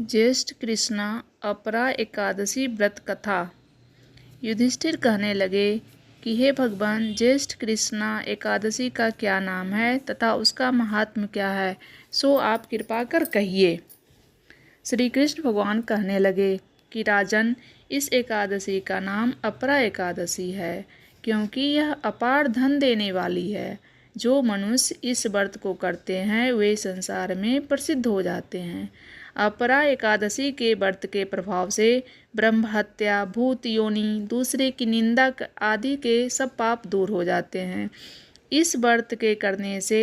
ज्येष्ठ कृष्णा अपरा एकादशी व्रत कथा। युधिष्ठिर कहने लगे कि हे भगवान, ज्येष्ठ कृष्णा एकादशी का क्या नाम है तथा उसका महात्म्य क्या है, सो आप कृपा कर कहिए। श्री कृष्ण भगवान कहने लगे कि राजन, इस एकादशी का नाम अपरा एकादशी है, क्योंकि यह अपार धन देने वाली है। जो मनुष्य इस व्रत को करते हैं वे संसार में प्रसिद्ध हो जाते हैं। अपरा एकादशी के व्रत के प्रभाव से ब्रह्म हत्या, भूत योनि, दूसरे की निंदा आदि के सब पाप दूर हो जाते हैं। इस व्रत के करने से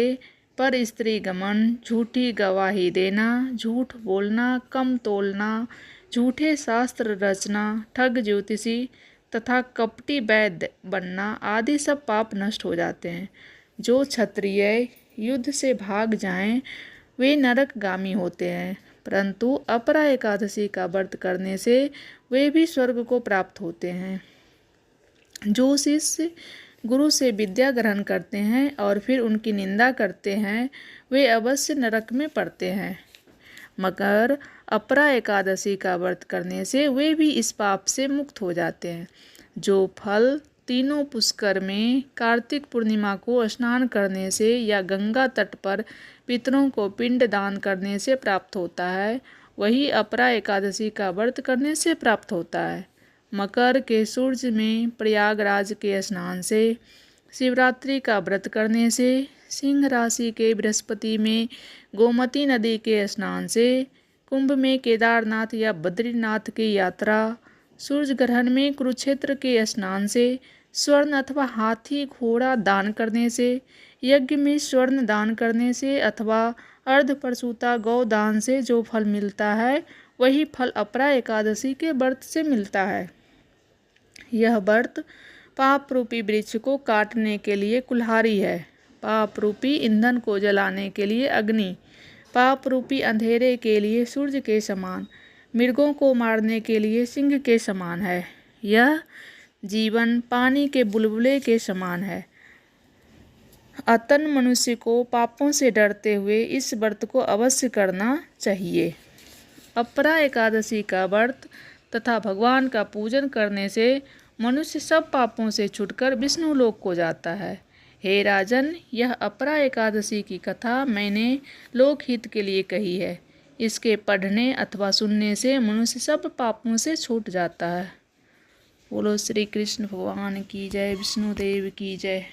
पर स्त्री गमन, झूठी गवाही देना, झूठ बोलना, कम तोलना, झूठे शास्त्र रचना, ठग ज्योतिषी तथा कपटी वैद्य बनना आदि सब पाप नष्ट हो जाते हैं। जो क्षत्रिय युद्ध से भाग जाएं वे नरकगामी होते हैं, परंतु अपरा एकादशी का व्रत करने से वे भी स्वर्ग को प्राप्त होते हैं। जो शिष्य गुरु से विद्या ग्रहण करते हैं और फिर उनकी निंदा करते हैं वे अवश्य नरक में पड़ते हैं, मगर अपरा एकादशी का व्रत करने से वे भी इस पाप से मुक्त हो जाते हैं। जो फल तीनों पुष्कर में कार्तिक पूर्णिमा को स्नान करने से या गंगा तट पर पितरों को पिंड दान करने से प्राप्त होता है, वही अपरा एकादशी का व्रत करने से प्राप्त होता है। मकर के सूर्य में प्रयागराज के स्नान से, शिवरात्रि का व्रत करने से, सिंह राशि के बृहस्पति में गोमती नदी के स्नान से, कुंभ में केदारनाथ या बद्रीनाथ की यात्रा, सूर्य ग्रहण में कुरुक्षेत्र के स्नान से, स्वर्ण अथवा हाथी घोड़ा दान करने से, यज्ञ में स्वर्ण दान करने से अथवा अर्धप्रसूता गौ दान से जो फल मिलता है वही फल अपरा एकादशी के व्रत से मिलता है। यह व्रत पाप रूपी वृक्ष को काटने के लिए कुल्हाड़ी है, पाप रूपी ईंधन को जलाने के लिए अग्नि, पाप रूपी अंधेरे के लिए सूर्य के समान, मृगों को मारने के लिए सिंह के समान है। यह जीवन पानी के बुलबुले के समान है। अतन मनुष्य को पापों से डरते हुए इस व्रत को अवश्य करना चाहिए। अपरा एकादशी का व्रत तथा भगवान का पूजन करने से मनुष्य सब पापों से छूटकर विष्णु लोक को जाता है। हे राजन, यह अपरा एकादशी की कथा मैंने लोकहित के लिए कही है। इसके पढ़ने अथवा सुनने से मनुष्य सब पापों से छूट जाता है। बोलो श्री कृष्ण भगवान की जय, विष्णु देव की जय।